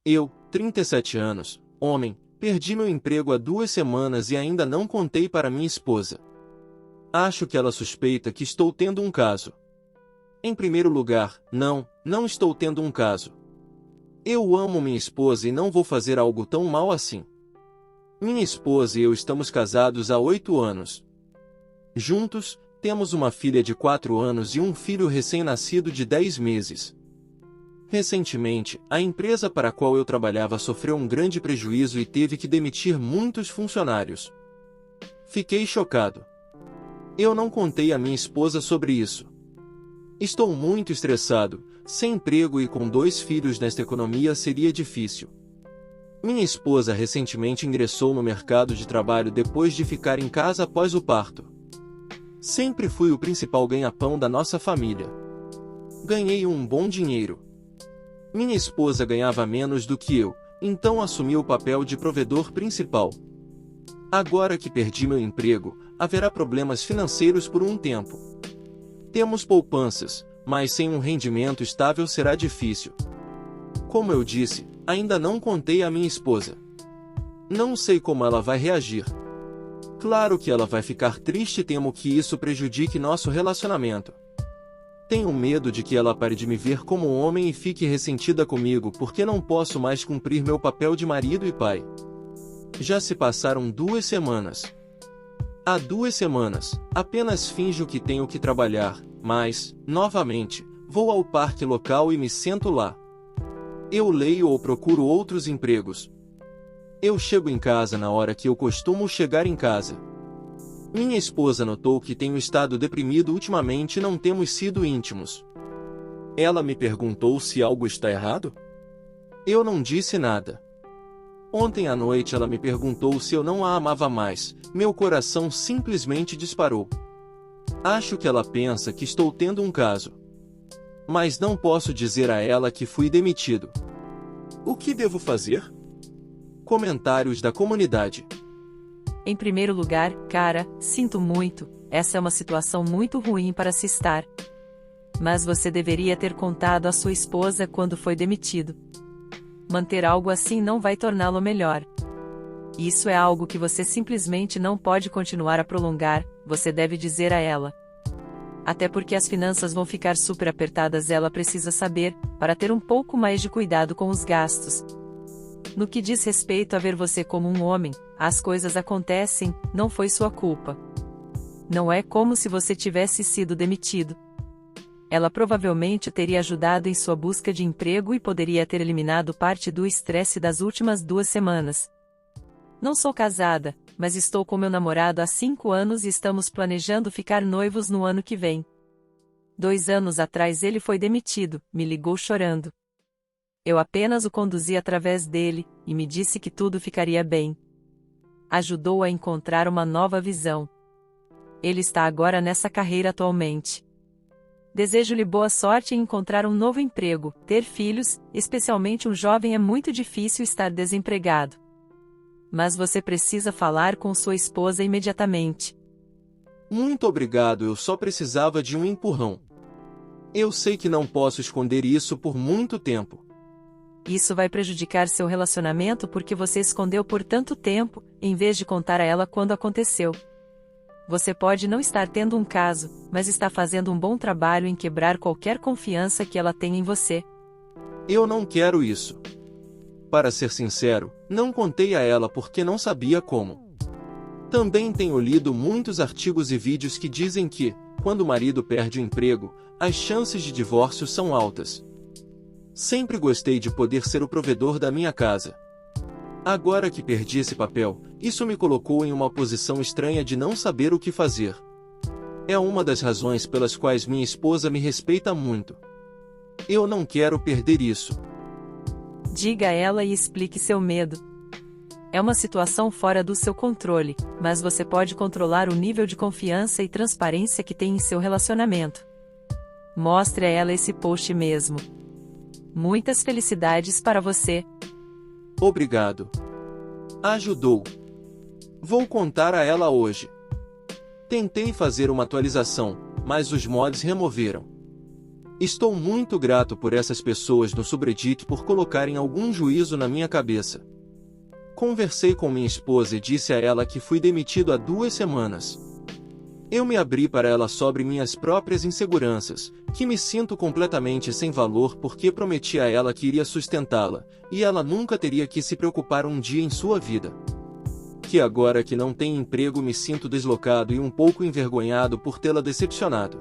Eu, 37 anos, homem, perdi meu emprego há 2 semanas e ainda não contei para minha esposa. Acho que ela suspeita que estou tendo um caso. Em primeiro lugar, não estou tendo um caso. Eu amo minha esposa e não vou fazer algo tão mal assim. Minha esposa e eu estamos casados há 8 anos. Juntos, temos uma filha de 4 anos e um filho recém-nascido de 10 meses. Recentemente, a empresa para a qual eu trabalhava sofreu um grande prejuízo e teve que demitir muitos funcionários. Fiquei chocado. Eu não contei à minha esposa sobre isso. Estou muito estressado, sem emprego e com 2 filhos nesta economia seria difícil. Minha esposa recentemente ingressou no mercado de trabalho depois de ficar em casa após o parto. Sempre fui o principal ganha-pão da nossa família. Ganhei um bom dinheiro. Minha esposa ganhava menos do que eu, então assumi o papel de provedor principal. Agora que perdi meu emprego, haverá problemas financeiros por um tempo. Temos poupanças, mas sem um rendimento estável será difícil. Como eu disse, ainda não contei à minha esposa. Não sei como ela vai reagir. Claro que ela vai ficar triste e temo que isso prejudique nosso relacionamento. Tenho medo de que ela pare de me ver como um homem e fique ressentida comigo porque não posso mais cumprir meu papel de marido e pai. Já se passaram 2 semanas. Há 2 semanas, apenas finjo que tenho que trabalhar, mas, novamente, vou ao parque local e me sento lá. Eu leio ou procuro outros empregos. Eu chego em casa na hora que eu costumo chegar em casa. Minha esposa notou que tenho estado deprimido ultimamente e não temos sido íntimos. Ela me perguntou se algo está errado? Eu não disse nada. Ontem à noite ela me perguntou se eu não a amava mais, meu coração simplesmente disparou. Acho que ela pensa que estou tendo um caso. Mas não posso dizer a ela que fui demitido. O que devo fazer? Comentários da comunidade. Em primeiro lugar, cara, sinto muito, essa é uma situação muito ruim para se estar. Mas você deveria ter contado à sua esposa quando foi demitido. Manter algo assim não vai torná-lo melhor. Isso é algo que você simplesmente não pode continuar a prolongar, você deve dizer a ela. Até porque as finanças vão ficar super apertadas, ela precisa saber, para ter um pouco mais de cuidado com os gastos. No que diz respeito a ver você como um homem, as coisas acontecem, não foi sua culpa. Não é como se você tivesse sido demitido. Ela provavelmente teria ajudado em sua busca de emprego e poderia ter eliminado parte do estresse das últimas 2 semanas. Não sou casada, mas estou com meu namorado há 5 anos e estamos planejando ficar noivos no ano que vem. 2 anos atrás ele foi demitido, me ligou chorando. Eu apenas o conduzi através dele, e me disse que tudo ficaria bem. Ajudou a encontrar uma nova visão. Ele está agora nessa carreira atualmente. Desejo-lhe boa sorte em encontrar um novo emprego, ter filhos, especialmente um jovem é muito difícil estar desempregado. Mas você precisa falar com sua esposa imediatamente. Muito obrigado, eu só precisava de um empurrão. Eu sei que não posso esconder isso por muito tempo. Isso vai prejudicar seu relacionamento porque você escondeu por tanto tempo, em vez de contar a ela quando aconteceu. Você pode não estar tendo um caso, mas está fazendo um bom trabalho em quebrar qualquer confiança que ela tenha em você. Eu não quero isso. Para ser sincero, não contei a ela porque não sabia como. Também tenho lido muitos artigos e vídeos que dizem que, quando o marido perde o emprego, as chances de divórcio são altas. Sempre gostei de poder ser o provedor da minha casa. Agora que perdi esse papel, isso me colocou em uma posição estranha de não saber o que fazer. É uma das razões pelas quais minha esposa me respeita muito. Eu não quero perder isso. Diga a ela e explique seu medo. É uma situação fora do seu controle, mas você pode controlar o nível de confiança e transparência que tem em seu relacionamento. Mostre a ela esse post mesmo. Muitas felicidades para você. Obrigado. Ajudou. Vou contar a ela hoje. Tentei fazer uma atualização, mas os mods removeram. Estou muito grato por essas pessoas no subreddit por colocarem algum juízo na minha cabeça. Conversei com minha esposa e disse a ela que fui demitido há 2 semanas. Eu me abri para ela sobre minhas próprias inseguranças, que me sinto completamente sem valor porque prometi a ela que iria sustentá-la, e ela nunca teria que se preocupar um dia em sua vida. Que agora que não tem emprego me sinto deslocado e um pouco envergonhado por tê-la decepcionado.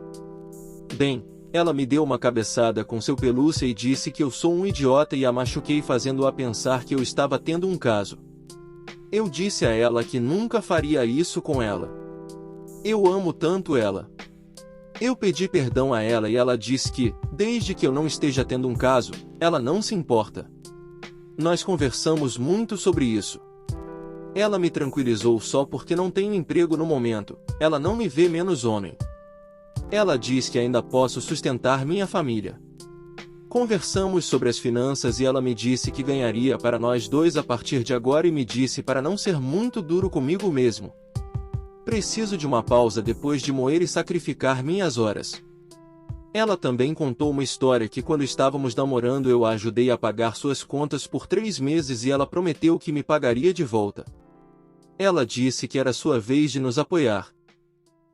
Bem, ela me deu uma cabeçada com seu pelúcia e disse que eu sou um idiota e a machuquei fazendo-a pensar que eu estava tendo um caso. Eu disse a ela que nunca faria isso com ela. Eu amo tanto ela. Eu pedi perdão a ela e ela disse que, desde que eu não esteja tendo um caso, ela não se importa. Nós conversamos muito sobre isso. Ela me tranquilizou só porque não tenho emprego no momento, ela não me vê menos homem. Ela diz que ainda posso sustentar minha família. Conversamos sobre as finanças e ela me disse que ganharia para nós dois a partir de agora e me disse para não ser muito duro comigo mesmo. Preciso de uma pausa depois de moer e sacrificar minhas horas. Ela também contou uma história que quando estávamos namorando eu a ajudei a pagar suas contas por 3 meses e ela prometeu que me pagaria de volta. Ela disse que era sua vez de nos apoiar.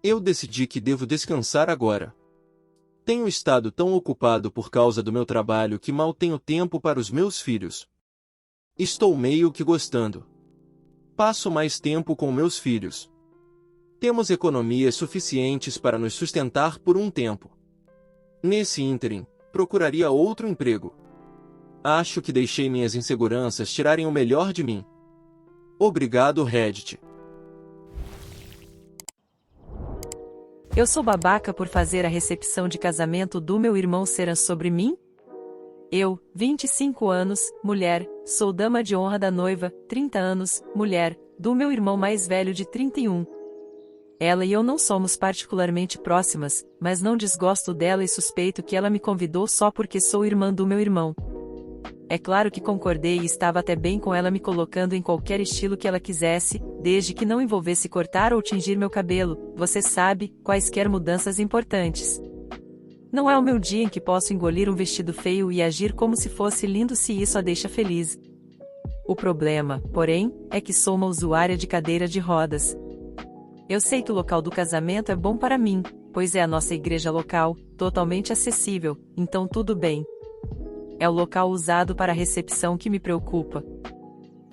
Eu decidi que devo descansar agora. Tenho estado tão ocupado por causa do meu trabalho que mal tenho tempo para os meus filhos. Estou meio que gostando. Passo mais tempo com meus filhos. Temos economias suficientes para nos sustentar por um tempo. Nesse ínterim, procuraria outro emprego. Acho que deixei minhas inseguranças tirarem o melhor de mim. Obrigado, Reddit. Eu sou babaca por fazer a recepção de casamento do meu irmão ser sobre mim? Eu, 25 anos, mulher, sou dama de honra da noiva, 30 anos, mulher, do meu irmão mais velho de 31. Ela e eu não somos particularmente próximas, mas não desgosto dela e suspeito que ela me convidou só porque sou irmã do meu irmão. É claro que concordei e estava até bem com ela me colocando em qualquer estilo que ela quisesse, desde que não envolvesse cortar ou tingir meu cabelo, você sabe, quaisquer mudanças importantes. Não é o meu dia em que posso engolir um vestido feio e agir como se fosse lindo se isso a deixa feliz. O problema, porém, é que sou uma usuária de cadeira de rodas. Eu sei que o local do casamento é bom para mim, pois é a nossa igreja local, totalmente acessível, então tudo bem. É o local usado para a recepção que me preocupa.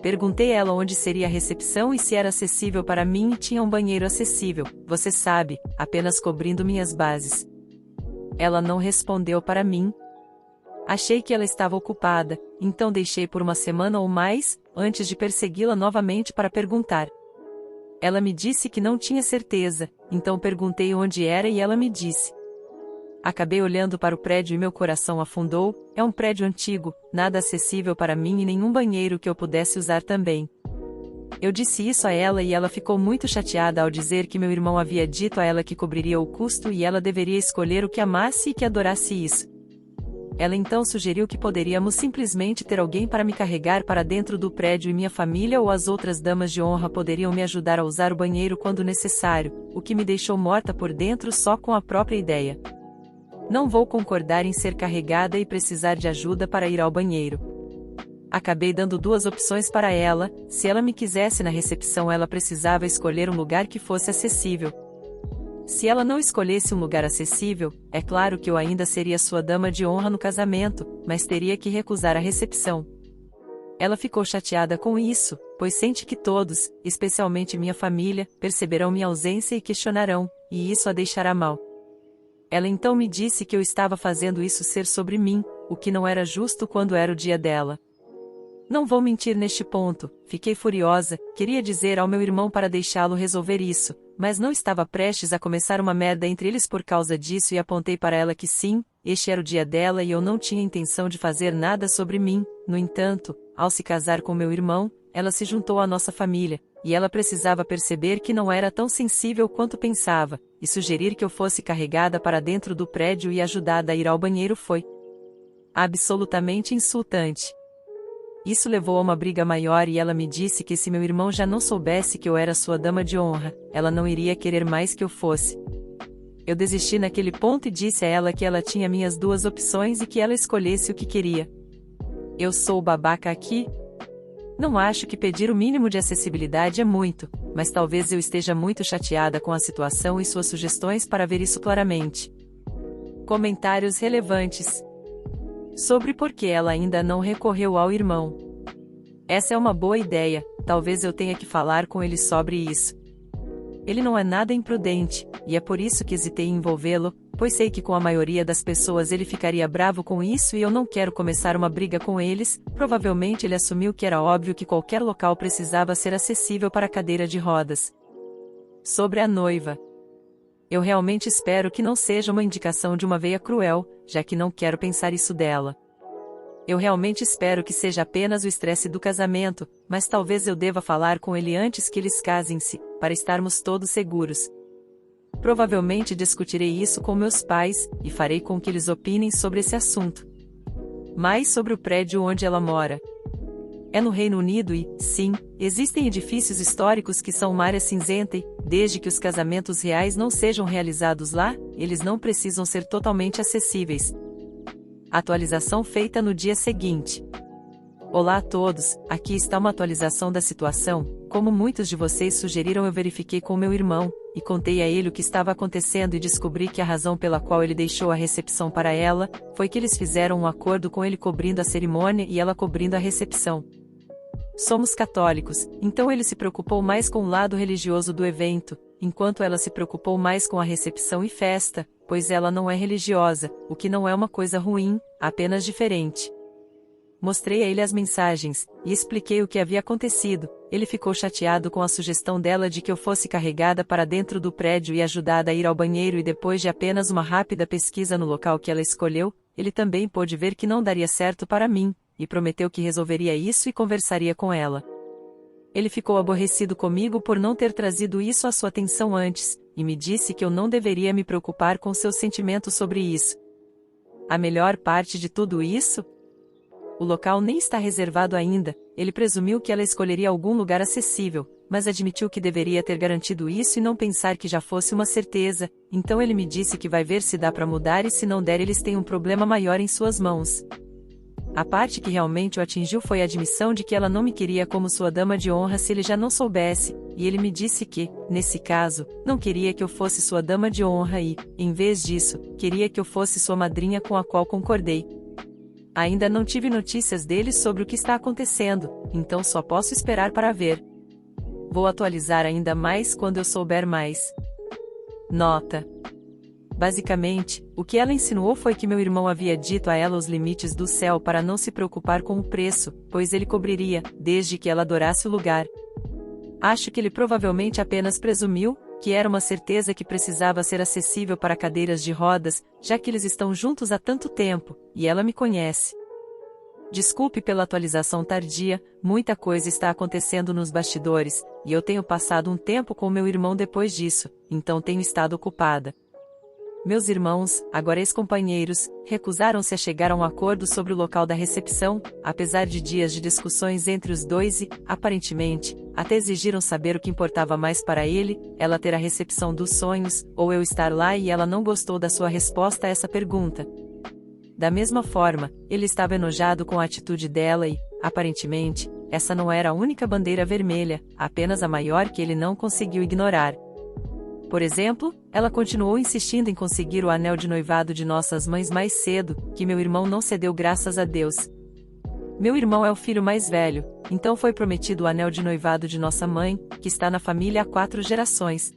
Perguntei a ela onde seria a recepção e se era acessível para mim e tinha um banheiro acessível, você sabe, apenas cobrindo minhas bases. Ela não respondeu para mim. Achei que ela estava ocupada, então deixei por uma semana ou mais, antes de persegui-la novamente para perguntar. Ela me disse que não tinha certeza, então perguntei onde era e ela me disse. Acabei olhando para o prédio e meu coração afundou, é um prédio antigo, nada acessível para mim e nenhum banheiro que eu pudesse usar também. Eu disse isso a ela e ela ficou muito chateada ao dizer que meu irmão havia dito a ela que cobriria o custo e ela deveria escolher o que amasse e que adorasse isso. Ela então sugeriu que poderíamos simplesmente ter alguém para me carregar para dentro do prédio e minha família ou as outras damas de honra poderiam me ajudar a usar o banheiro quando necessário, o que me deixou morta por dentro só com a própria ideia. Não vou concordar em ser carregada e precisar de ajuda para ir ao banheiro. Acabei dando 2 opções para ela, se ela me quisesse na recepção ela precisava escolher um lugar que fosse acessível. Se ela não escolhesse um lugar acessível, é claro que eu ainda seria sua dama de honra no casamento, mas teria que recusar a recepção. Ela ficou chateada com isso, pois sente que todos, especialmente minha família, perceberão minha ausência e questionarão, e isso a deixará mal. Ela então me disse que eu estava fazendo isso ser sobre mim, o que não era justo quando era o dia dela. Não vou mentir neste ponto, fiquei furiosa, queria dizer ao meu irmão para deixá-lo resolver isso, mas não estava prestes a começar uma merda entre eles por causa disso e apontei para ela que sim, este era o dia dela e eu não tinha intenção de fazer nada sobre mim. No entanto, ao se casar com meu irmão, ela se juntou à nossa família, e ela precisava perceber que não era tão sensível quanto pensava, e sugerir que eu fosse carregada para dentro do prédio e ajudada a ir ao banheiro foi absolutamente insultante. Isso levou a uma briga maior e ela me disse que se meu irmão já não soubesse que eu era sua dama de honra, ela não iria querer mais que eu fosse. Eu desisti naquele ponto e disse a ela que ela tinha minhas duas opções e que ela escolhesse o que queria. Eu sou o babaca aqui? Não acho que pedir o mínimo de acessibilidade é muito, mas talvez eu esteja muito chateada com a situação e suas sugestões para ver isso claramente. Comentários relevantes sobre por que ela ainda não recorreu ao irmão. Essa é uma boa ideia, talvez eu tenha que falar com ele sobre isso. Ele não é nada imprudente, e é por isso que hesitei em envolvê-lo, pois sei que com a maioria das pessoas ele ficaria bravo com isso e eu não quero começar uma briga com eles. Provavelmente ele assumiu que era óbvio que qualquer local precisava ser acessível para cadeira de rodas. Sobre a noiva. Eu realmente espero que não seja uma indicação de uma veia cruel, já que não quero pensar isso dela. Eu realmente espero que seja apenas o estresse do casamento, mas talvez eu deva falar com ele antes que eles casem-se, para estarmos todos seguros. Provavelmente discutirei isso com meus pais, e farei com que eles opinem sobre esse assunto. Mais sobre o prédio onde ela mora. É no Reino Unido e, sim, existem edifícios históricos que são uma área cinzenta e, desde que os casamentos reais não sejam realizados lá, eles não precisam ser totalmente acessíveis. Atualização feita no dia seguinte. Olá a todos, aqui está uma atualização da situação. Como muitos de vocês sugeriram, eu verifiquei com meu irmão, e contei a ele o que estava acontecendo e descobri que a razão pela qual ele deixou a recepção para ela, foi que eles fizeram um acordo com ele cobrindo a cerimônia e ela cobrindo a recepção. Somos católicos, então ele se preocupou mais com o lado religioso do evento, enquanto ela se preocupou mais com a recepção e festa, pois ela não é religiosa, o que não é uma coisa ruim, apenas diferente. Mostrei a ele as mensagens, e expliquei o que havia acontecido. Ele ficou chateado com a sugestão dela de que eu fosse carregada para dentro do prédio e ajudada a ir ao banheiro, e depois de apenas uma rápida pesquisa no local que ela escolheu, ele também pôde ver que não daria certo para mim, e prometeu que resolveria isso e conversaria com ela. Ele ficou aborrecido comigo por não ter trazido isso à sua atenção antes, e me disse que eu não deveria me preocupar com seus sentimentos sobre isso. A melhor parte de tudo isso? O local nem está reservado ainda. Ele presumiu que ela escolheria algum lugar acessível, mas admitiu que deveria ter garantido isso e não pensar que já fosse uma certeza. Então ele me disse que vai ver se dá para mudar e se não der eles têm um problema maior em suas mãos. A parte que realmente o atingiu foi a admissão de que ela não me queria como sua dama de honra se ele já não soubesse, e ele me disse que, nesse caso, não queria que eu fosse sua dama de honra e, em vez disso, queria que eu fosse sua madrinha, com a qual concordei. Ainda não tive notícias dele sobre o que está acontecendo, então só posso esperar para ver. Vou atualizar ainda mais quando eu souber mais. Nota. Basicamente, o que ela insinuou foi que meu irmão havia dito a ela os limites do céu para não se preocupar com o preço, pois ele cobriria, desde que ela adorasse o lugar. Acho que ele provavelmente apenas presumiu que era uma certeza que precisava ser acessível para cadeiras de rodas, já que eles estão juntos há tanto tempo, e ela me conhece. Desculpe pela atualização tardia, muita coisa está acontecendo nos bastidores, e eu tenho passado um tempo com meu irmão depois disso, então tenho estado ocupada. Meus irmãos, agora ex-companheiros, recusaram-se a chegar a um acordo sobre o local da recepção, apesar de dias de discussões entre os dois e, aparentemente, até exigiram saber o que importava mais para ele, ela ter a recepção dos sonhos, ou eu estar lá, e ela não gostou da sua resposta a essa pergunta. Da mesma forma, ele estava enojado com a atitude dela e, aparentemente, essa não era a única bandeira vermelha, apenas a maior que ele não conseguiu ignorar. Por exemplo, ela continuou insistindo em conseguir o anel de noivado de nossas mães mais cedo, que meu irmão não cedeu, graças a Deus. Meu irmão é o filho mais velho, então foi prometido o anel de noivado de nossa mãe, que está na família há 4 gerações.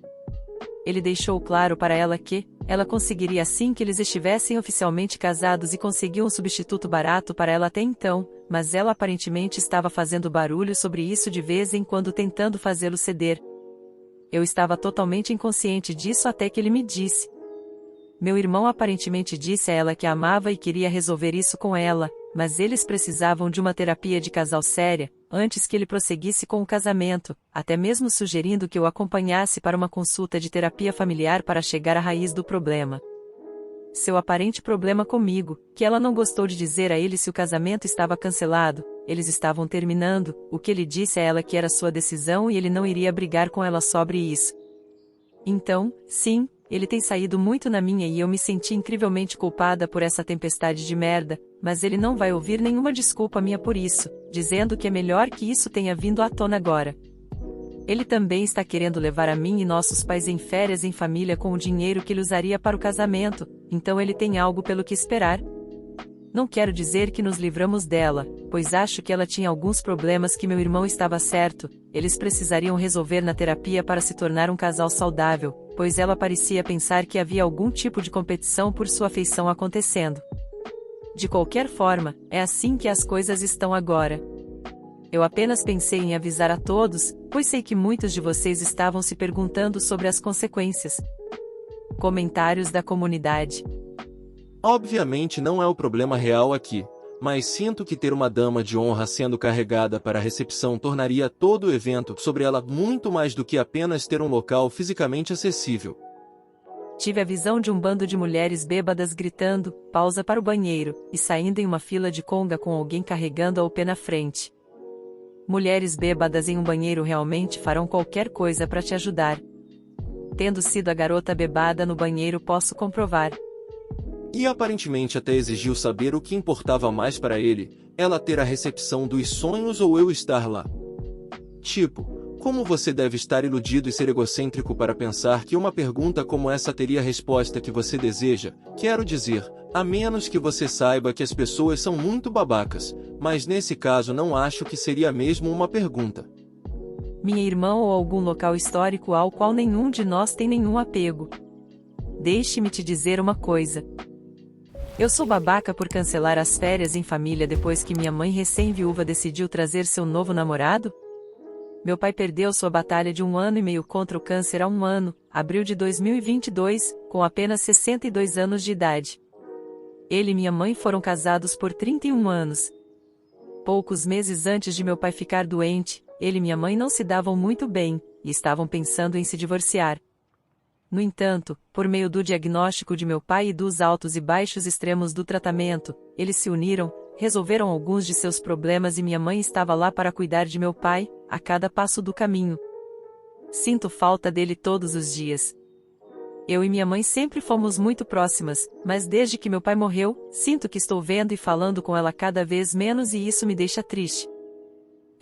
Ele deixou claro para ela que ela conseguiria assim que eles estivessem oficialmente casados, e conseguiu um substituto barato para ela até então, mas ela aparentemente estava fazendo barulho sobre isso de vez em quando, tentando fazê-lo ceder. Eu estava totalmente inconsciente disso até que ele me disse. Meu irmão aparentemente disse a ela que a amava e queria resolver isso com ela, mas eles precisavam de uma terapia de casal séria, antes que ele prosseguisse com o casamento, até mesmo sugerindo que eu acompanhasse para uma consulta de terapia familiar para chegar à raiz do problema. Seu aparente problema comigo, que ela não gostou de dizer a ele se o casamento estava cancelado, eles estavam terminando, o que ele disse a ela que era sua decisão e ele não iria brigar com ela sobre isso. Então, sim, ele tem saído muito na minha e eu me senti incrivelmente culpada por essa tempestade de merda, mas ele não vai ouvir nenhuma desculpa minha por isso, dizendo que é melhor que isso tenha vindo à tona agora. Ele também está querendo levar a mim e nossos pais em férias em família com o dinheiro que ele usaria para o casamento, então ele tem algo pelo que esperar. Não quero dizer que nos livramos dela, pois acho que ela tinha alguns problemas que meu irmão estava certo, eles precisariam resolver na terapia para se tornar um casal saudável, pois ela parecia pensar que havia algum tipo de competição por sua afeição acontecendo. De qualquer forma, é assim que as coisas estão agora. Eu apenas pensei em avisar a todos, pois sei que muitos de vocês estavam se perguntando sobre as consequências. Comentários da comunidade. Obviamente não é o problema real aqui, mas sinto que ter uma dama de honra sendo carregada para a recepção tornaria todo o evento sobre ela muito mais do que apenas ter um local fisicamente acessível. Tive a visão de um bando de mulheres bêbadas gritando, pausa para o banheiro, e saindo em uma fila de conga com alguém carregando a pé na frente. Mulheres bêbadas em um banheiro realmente farão qualquer coisa para te ajudar. Tendo sido a garota bebada no banheiro posso comprovar. E aparentemente até exigiu saber o que importava mais para ele, ela ter a recepção dos sonhos ou eu estar lá. Tipo, como você deve estar iludido e ser egocêntrico para pensar que uma pergunta como essa teria a resposta que você deseja, quero dizer, a menos que você saiba que as pessoas são muito babacas, mas nesse caso não acho que seria mesmo uma pergunta. Minha irmã ou algum local histórico ao qual nenhum de nós tem nenhum apego. Deixe-me te dizer uma coisa. Eu sou babaca por cancelar as férias em família depois que minha mãe recém-viúva decidiu trazer seu novo namorado? Meu pai perdeu sua batalha de 1 ano e meio contra o câncer há 1 ano, abril de 2022, com apenas 62 anos de idade. Ele e minha mãe foram casados por 31 anos. Poucos meses antes de meu pai ficar doente, ele e minha mãe não se davam muito bem, e estavam pensando em se divorciar. No entanto, por meio do diagnóstico de meu pai e dos altos e baixos extremos do tratamento, eles se uniram, resolveram alguns de seus problemas e minha mãe estava lá para cuidar de meu pai, a cada passo do caminho. Sinto falta dele todos os dias. Eu e minha mãe sempre fomos muito próximas, mas desde que meu pai morreu, sinto que estou vendo e falando com ela cada vez menos e isso me deixa triste.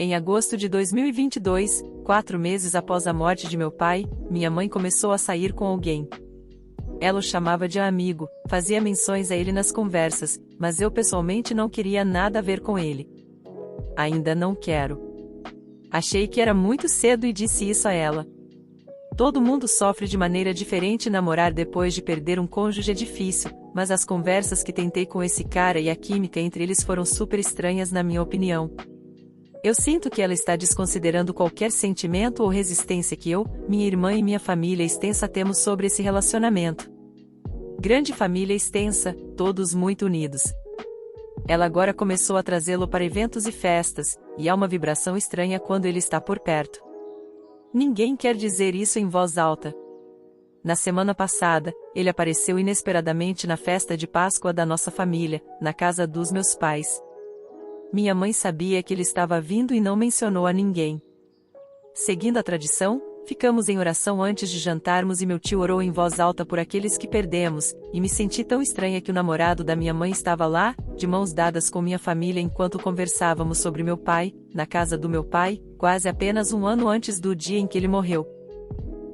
Em agosto de 2022, 4 meses após a morte de meu pai, minha mãe começou a sair com alguém. Ela o chamava de amigo, fazia menções a ele nas conversas, mas eu pessoalmente não queria nada a ver com ele. Ainda não quero. Achei que era muito cedo e disse isso a ela. Todo mundo sofre de maneira diferente. Namorar depois de perder um cônjuge é difícil, mas as conversas que tentei com esse cara e a química entre eles foram super estranhas na minha opinião. Eu sinto que ela está desconsiderando qualquer sentimento ou resistência que eu, minha irmã e minha família extensa temos sobre esse relacionamento. Grande família extensa, todos muito unidos. Ela agora começou a trazê-lo para eventos e festas, e há uma vibração estranha quando ele está por perto. Ninguém quer dizer isso em voz alta. Na semana passada, ele apareceu inesperadamente na festa de Páscoa da nossa família, na casa dos meus pais. Minha mãe sabia que ele estava vindo e não mencionou a ninguém. Seguindo a tradição, ficamos em oração antes de jantarmos e meu tio orou em voz alta por aqueles que perdemos, e me senti tão estranha que o namorado da minha mãe estava lá, de mãos dadas com minha família enquanto conversávamos sobre meu pai, na casa do meu pai, quase apenas 1 ano antes do dia em que ele morreu.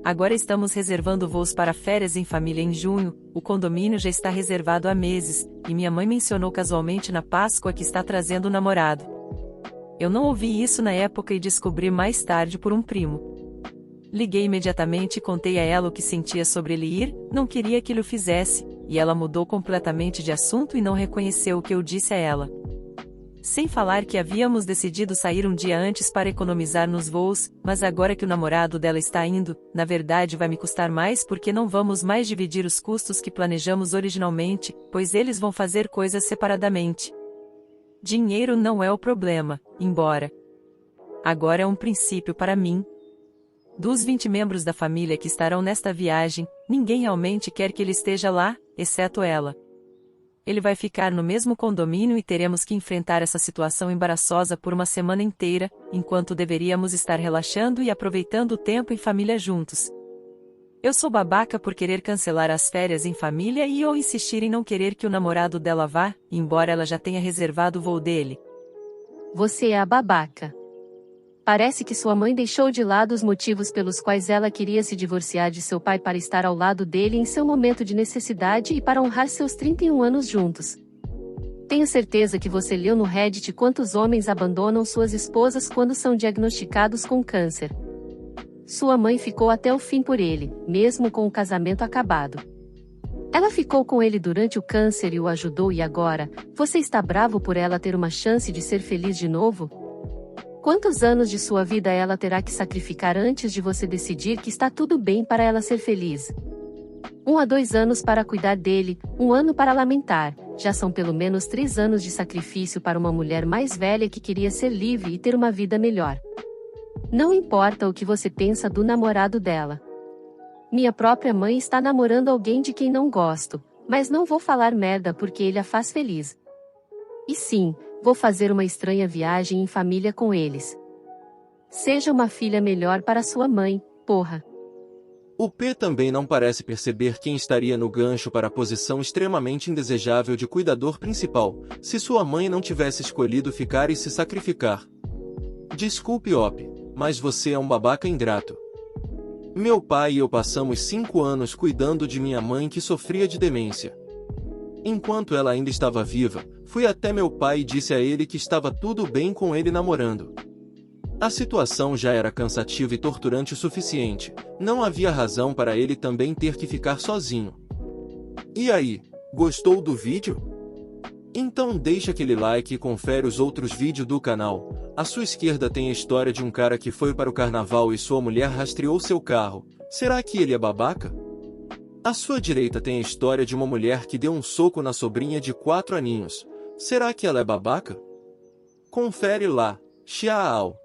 Agora estamos reservando voos para férias em família em junho, o condomínio já está reservado há meses, e minha mãe mencionou casualmente na Páscoa que está trazendo o namorado. Eu não ouvi isso na época e descobri mais tarde por um primo. Liguei imediatamente e contei a ela o que sentia sobre ele ir, não queria que ele o fizesse, e ela mudou completamente de assunto e não reconheceu o que eu disse a ela. Sem falar que havíamos decidido sair um dia antes para economizar nos voos, mas agora que o namorado dela está indo, na verdade vai me custar mais porque não vamos mais dividir os custos que planejamos originalmente, pois eles vão fazer coisas separadamente. Dinheiro não é o problema, embora. Agora é um princípio para mim. Dos 20 membros da família que estarão nesta viagem, ninguém realmente quer que ele esteja lá, exceto ela. Ele vai ficar no mesmo condomínio e teremos que enfrentar essa situação embaraçosa por uma semana inteira, enquanto deveríamos estar relaxando e aproveitando o tempo em família juntos. Eu sou babaca por querer cancelar as férias em família e ou insistir em não querer que o namorado dela vá, embora ela já tenha reservado o voo dele. Você é a babaca. Parece que sua mãe deixou de lado os motivos pelos quais ela queria se divorciar de seu pai para estar ao lado dele em seu momento de necessidade e para honrar seus 31 anos juntos. Tenho certeza que você leu no Reddit quantos homens abandonam suas esposas quando são diagnosticados com câncer. Sua mãe ficou até o fim por ele, mesmo com o casamento acabado. Ela ficou com ele durante o câncer e o ajudou e agora, você está bravo por ela ter uma chance de ser feliz de novo? Quantos anos de sua vida ela terá que sacrificar antes de você decidir que está tudo bem para ela ser feliz? 1 a 2 anos para cuidar dele, 1 ano para lamentar, já são pelo menos 3 anos de sacrifício para uma mulher mais velha que queria ser livre e ter uma vida melhor. Não importa o que você pensa do namorado dela. Minha própria mãe está namorando alguém de quem não gosto, mas não vou falar merda porque ele a faz feliz. E sim, vou fazer uma estranha viagem em família com eles. Seja uma filha melhor para sua mãe, porra. O P também não parece perceber quem estaria no gancho para a posição extremamente indesejável de cuidador principal, se sua mãe não tivesse escolhido ficar e se sacrificar. Desculpe, Op, mas você é um babaca ingrato. Meu pai e eu passamos 5 anos cuidando de minha mãe que sofria de demência. Enquanto ela ainda estava viva, fui até meu pai e disse a ele que estava tudo bem com ele namorando. A situação já era cansativa e torturante o suficiente, não havia razão para ele também ter que ficar sozinho. E aí, gostou do vídeo? Então deixa aquele like e confere os outros vídeos do canal. À sua esquerda tem a história de um cara que foi para o carnaval e sua mulher rastreou seu carro. Será que ele é babaca? À sua direita tem a história de uma mulher que deu um soco na sobrinha de 4 aninhos. Será que ela é babaca? Confere lá. Tchau.